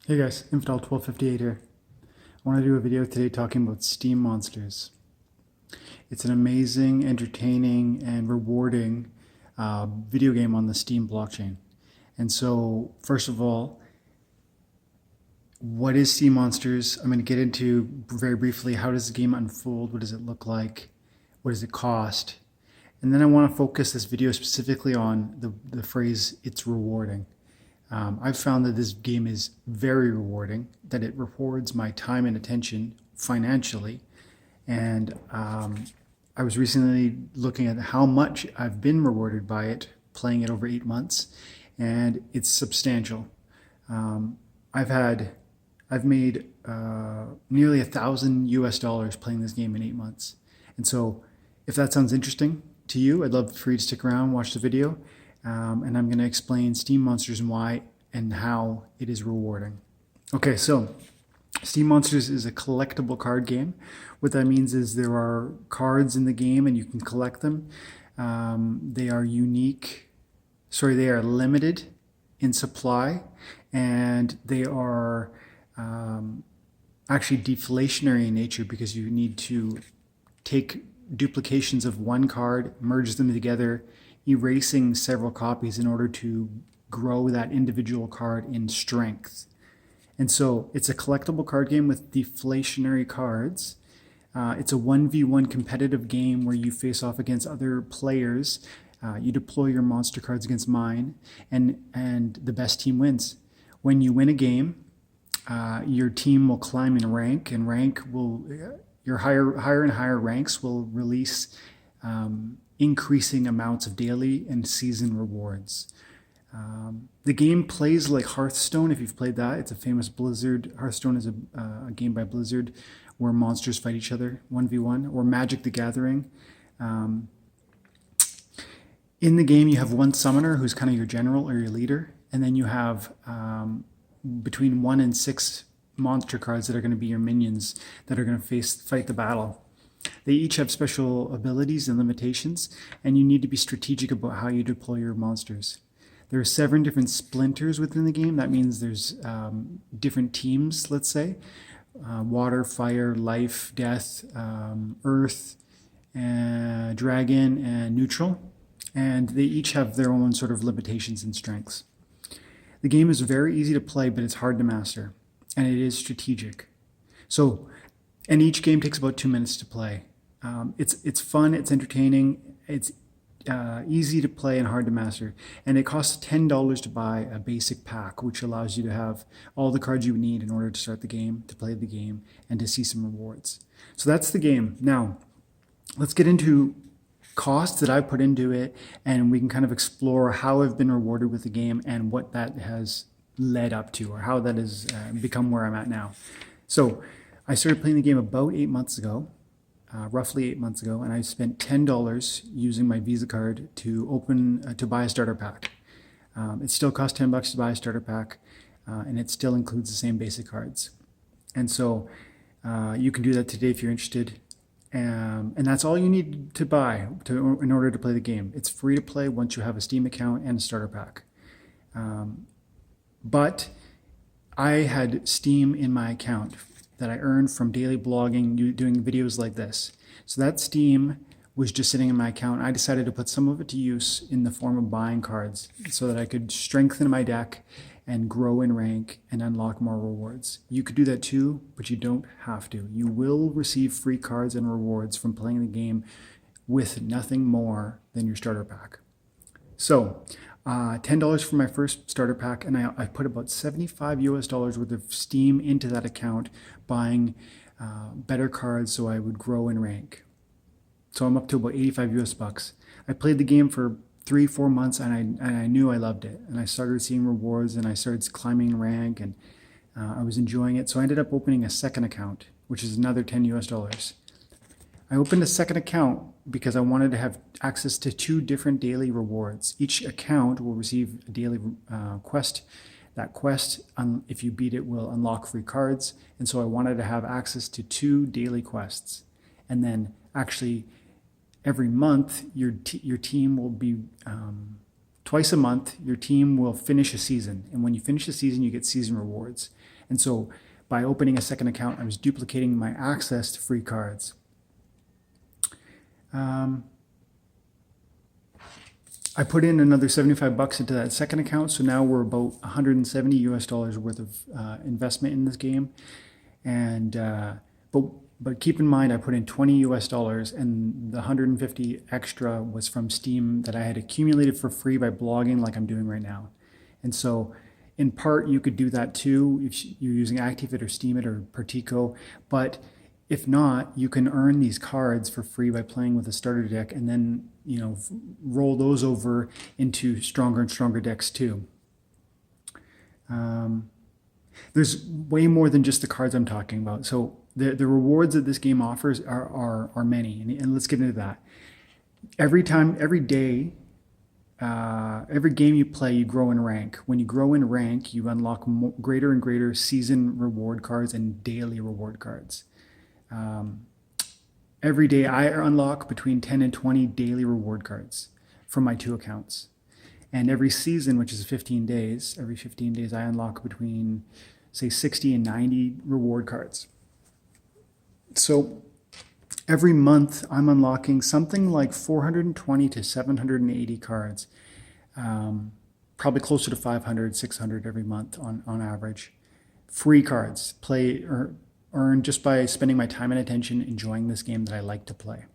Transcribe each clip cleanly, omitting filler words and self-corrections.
Hey guys, Infidel1258 here. I want to do a video today talking about SteemMonsters. It's an amazing, entertaining, and rewarding video game on the Steam blockchain. And so, first of all, what is SteemMonsters? I'm going to get into very briefly how does the game unfold, what does it look like, what does it cost, and then I want to focus this video specifically on the phrase "it's rewarding." I've found that this game is very rewarding, that it rewards my time and attention financially. And I was recently looking at how much I've been rewarded by it, playing it over 8 months, and it's substantial. I've made nearly $1,000 playing this game in 8 months. And so if that sounds interesting to you, I'd love for you to stick around, watch the video. And I'm going to explain SteemMonsters and why and how it is rewarding. Okay, so SteemMonsters is a collectible card game. What that means is there are cards in the game and you can collect them. They are they are limited in supply, and they are actually deflationary in nature because you need to take duplications of one card, merge them together, erasing several copies in order to grow that individual card in strength. And so it's a collectible card game with deflationary cards. It's a 1v1 competitive game where you face off against other players. You deploy your monster cards against mine, and the best team wins. When you win a game, your team will climb in rank, and your higher and higher ranks will release increasing amounts of daily and season rewards. The game plays like Hearthstone, if you've played that. It's a famous Blizzard. Hearthstone is a game by Blizzard where monsters fight each other 1v1, or Magic the Gathering. In the game, you have one summoner who's kind of your general or your leader, and then you have between 1 and 6 monster cards that are going to be your minions that are going to fight the battle. They each have special abilities and limitations, and you need to be strategic about how you deploy your monsters. There are 7 different splinters within the game. That means there's different teams, let's say. Water, fire, life, death, earth, dragon, and neutral. And they each have their own sort of limitations and strengths. The game is very easy to play, but it's hard to master, and it is strategic. And each game takes about 2 minutes to play. It's fun, it's entertaining, it's easy to play and hard to master. And it costs $10 to buy a basic pack, which allows you to have all the cards you need in order to start the game, to play the game, and to see some rewards. So that's the game. Now, let's get into costs that I've put into it, and we can kind of explore how I've been rewarded with the game and what that has led up to, or how that has become where I'm at now. So I started playing the game about 8 months ago, roughly 8 months ago, and I spent $10 using my Visa card to buy a starter pack. It still costs $10 to buy a starter pack, and it still includes the same basic cards. And so you can do that today if you're interested. And that's all you need to buy in order to play the game. It's free to play once you have a Steam account and a starter pack. But I had Steam in my account that I earned from daily blogging, doing videos like this. So that Steam was just sitting in my account. I decided to put some of it to use in the form of buying cards so that I could strengthen my deck and grow in rank and unlock more rewards. You could do that too, but you don't have to. You will receive free cards and rewards from playing the game with nothing more than your starter pack. So $10 for my first starter pack, and I put about $75 worth of Steam into that account, buying better cards so I would grow in rank. So I'm up to about 85 US bucks. I played the game for 3-4 months, and I knew I loved it, and I started seeing rewards, and I started climbing in rank, and I was enjoying it. So I ended up opening a second account, which is another $10 US. I opened a second account because I wanted to have access to 2 different daily rewards. Each account will receive a daily quest. That quest, if you beat it, will unlock free cards. And so I wanted to have access to 2 daily quests. And then actually every month, your team will be, twice a month, your team will finish a season. And when you finish a season, you get season rewards. And so by opening a second account, I was duplicating my access to free cards. I put in another 75 bucks into that second account, so now we're about 170 US dollars worth of investment in this game. And but keep in mind, I put in 20 US dollars, and the 150 extra was from Steam that I had accumulated for free by blogging, like I'm doing right now. And so, in part, you could do that too if you're using ActiveIt or SteamIt or Partico. But if not, you can earn these cards for free by playing with a starter deck, and then roll those over into stronger and stronger decks too. There's way more than just the cards I'm talking about. So the rewards that this game offers are many, and let's get into that. Every day, every game you play, you grow in rank. When you grow in rank, you unlock greater and greater season reward cards and daily reward cards. Every day I unlock between 10 and 20 daily reward cards from my 2 accounts. And every season, which is 15 days, every 15 days I unlock between, say, 60 and 90 reward cards. So every month I'm unlocking something like 420 to 780 cards, probably closer to 500, 600 every month on average. Free cards, earned just by spending my time and attention enjoying this game that I like to play.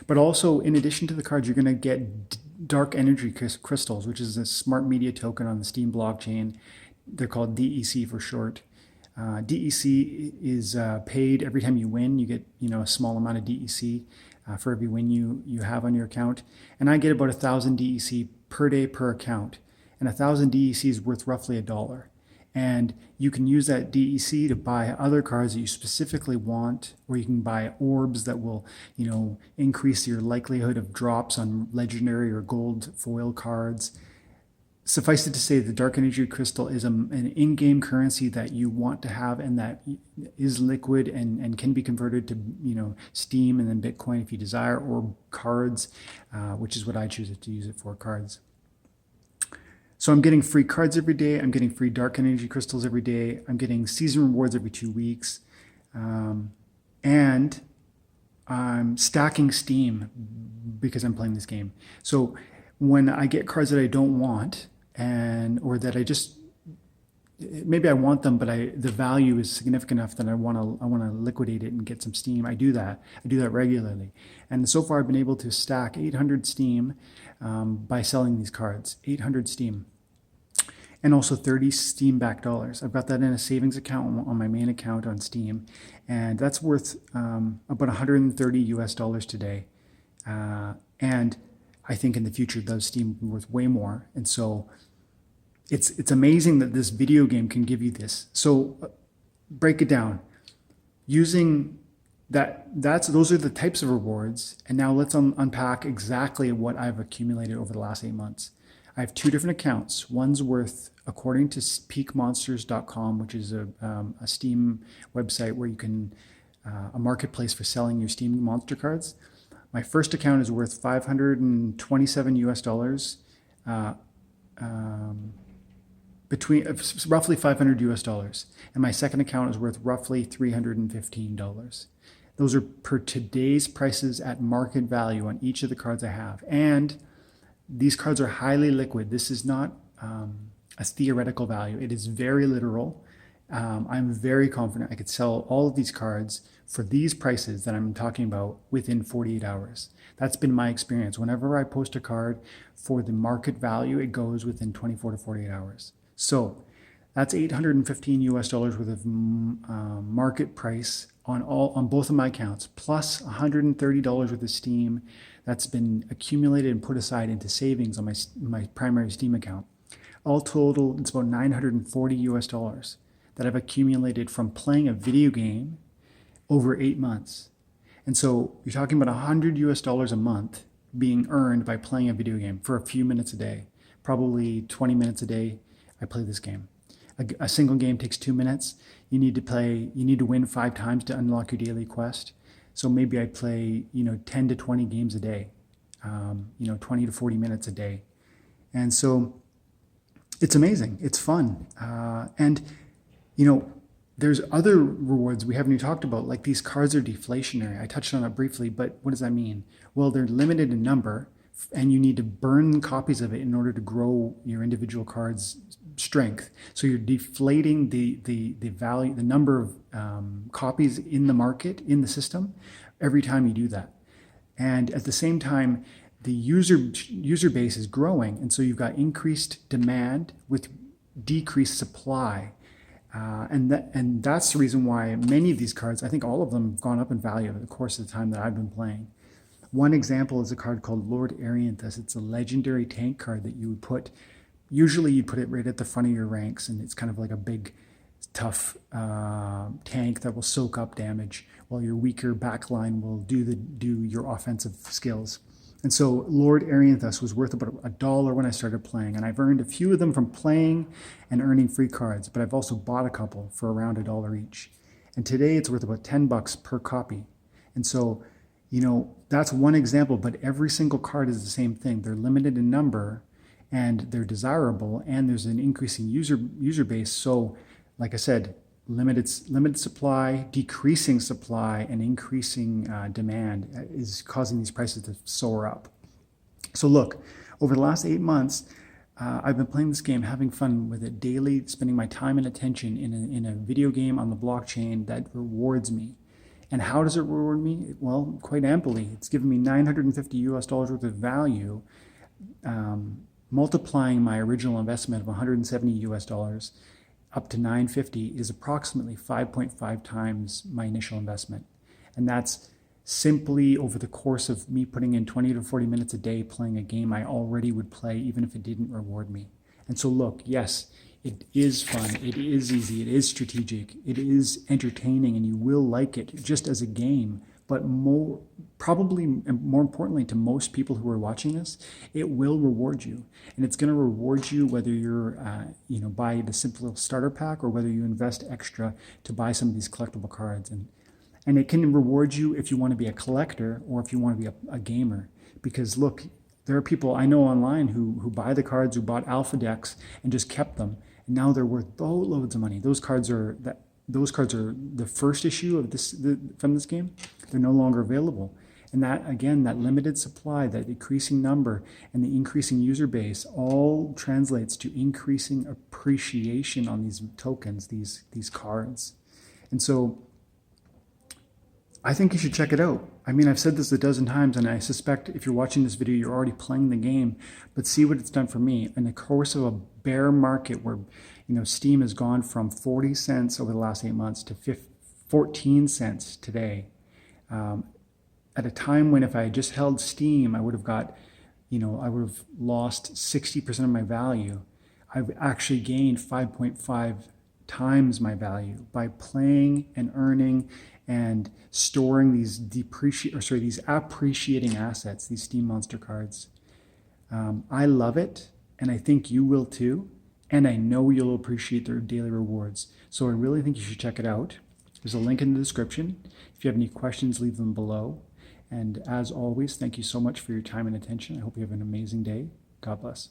But also, in addition to the cards, you're going to get dark energy crystals, which is a smart media token on the Steam blockchain. They're called DEC for short. DEC is paid every time you win. You get a small amount of DEC for every win you have on your account. And I get about 1,000 DEC per day per account. And 1,000 DEC is worth roughly $1. And you can use that DEC to buy other cards that you specifically want, or you can buy orbs that will, increase your likelihood of drops on legendary or gold foil cards. Suffice it to say, the Dark Energy Crystal is an in-game currency that you want to have, and that is liquid and can be converted to, Steam and then Bitcoin if you desire, or cards, which is what I choose to use it for, cards. So I'm getting free cards every day. I'm getting free Dark Energy Crystals every day. I'm getting season rewards every 2 weeks. And I'm stacking Steam because I'm playing this game. So when I get cards that I don't want, or that maybe I want them, but the value is significant enough that I want to liquidate it and get some Steam, I do that. I do that regularly. And so far I've been able to stack 800 Steam by selling these cards, 800 Steam. And also 30 Steam back dollars. I've got that in a savings account on my main account on Steam, and that's worth about 130 US dollars today. And I think in the future those Steam will be worth way more. And so it's amazing that this video game can give you this. So break it down. Using those are the types of rewards. And now let's unpack exactly what I've accumulated over the last 8 months. I have 2 different accounts. One's worth, according to peakmonsters.com, which is a Steam website where you can, a marketplace for selling your Steam monster cards. My first account is worth 527 US dollars, between roughly 500 US dollars. And my second account is worth roughly $315. Those are per today's prices at market value on each of the cards I have. And these cards are highly liquid. This is not a theoretical value. It is very literal. I'm very confident I could sell all of these cards for these prices that I'm talking about within 48 hours. That's been my experience. Whenever I post a card for the market value, it goes within 24 to 48 hours. So that's 815 US dollars worth of market price on both of my accounts, plus $130 worth of Steam that's been accumulated and put aside into savings on my primary Steam account. All total, it's about 940 US dollars that I've accumulated from playing a video game over 8 months. And so you're talking about 100 US dollars a month being earned by playing a video game for a few minutes a day, probably 20 minutes a day. I play this game. A single game takes 2 minutes. You need to win 5 times to unlock your daily quest. So maybe I play, 10 to 20 games a day, 20 to 40 minutes a day. And so it's amazing. It's fun. And There's other rewards we haven't even talked about, like these cards are deflationary. I touched on it briefly, but what does that mean? Well, they're limited in number, and you need to burn copies of it in order to grow your individual card's strength. So you're deflating the value, the number of copies in the market, in the system, every time you do that. And at the same time, the user base is growing, and so you've got increased demand with decreased supply. And that's the reason why many of these cards, I think all of them, have gone up in value over the course of the time that I've been playing. One example is a card called Lord Arianthus. It's a legendary tank card that you would put, usually you put it right at the front of your ranks, and it's kind of like a big, tough tank that will soak up damage, while your weaker backline will do your offensive skills. And so Lord Arianthus was worth about $1 when I started playing, and I've earned a few of them from playing and earning free cards, but I've also bought a couple for around $1 each. And today it's worth about $10 per copy. And so, that's one example, but every single card is the same thing. They're limited in number, and they're desirable, and there's an increasing user base. So, like I said, limited supply, decreasing supply, and increasing demand is causing these prices to soar up. So look, over the last 8 months, I've been playing this game, having fun with it daily, spending my time and attention in a video game on the blockchain that rewards me. And how does it reward me? Well, quite amply. It's given me $950 worth of value, multiplying my original investment of $170 up to $950 is approximately 5.5 times my initial investment. And that's simply over the course of me putting in 20 to 40 minutes a day playing a game I already would play even if it didn't reward me. And so look, yes, it is fun, it is easy, it is strategic, it is entertaining, and you will like it just as a game. But probably more importantly to most people who are watching this, it will reward you. And it's going to reward you whether you're, buy the simple starter pack or whether you invest extra to buy some of these collectible cards. And it can reward you if you want to be a collector or if you want to be a gamer. Because look, there are people I know online who buy the cards, who bought alpha decks and just kept them. And now they're worth boatloads of money. Those cards are the first issue of from this game. They're no longer available. And that, again, that limited supply, that decreasing number, and the increasing user base all translates to increasing appreciation on these tokens, these cards. And so I think you should check it out. I mean, I've said this a dozen times, and I suspect if you're watching this video, you're already playing the game, but see what it's done for me. In the course of a bear market where, Steam has gone from 40 cents over the last 8 months to 14 cents today. At a time when if I had just held Steam, I would have lost 60% of my value. I've actually gained 5.5 times my value by playing and earning and storing these appreciating assets, these Steam Monster cards. I love it, and I think you will too. And I know you'll appreciate their daily rewards. So I really think you should check it out. There's a link in the description. If you have any questions, leave them below. And as always, thank you so much for your time and attention. I hope you have an amazing day. God bless.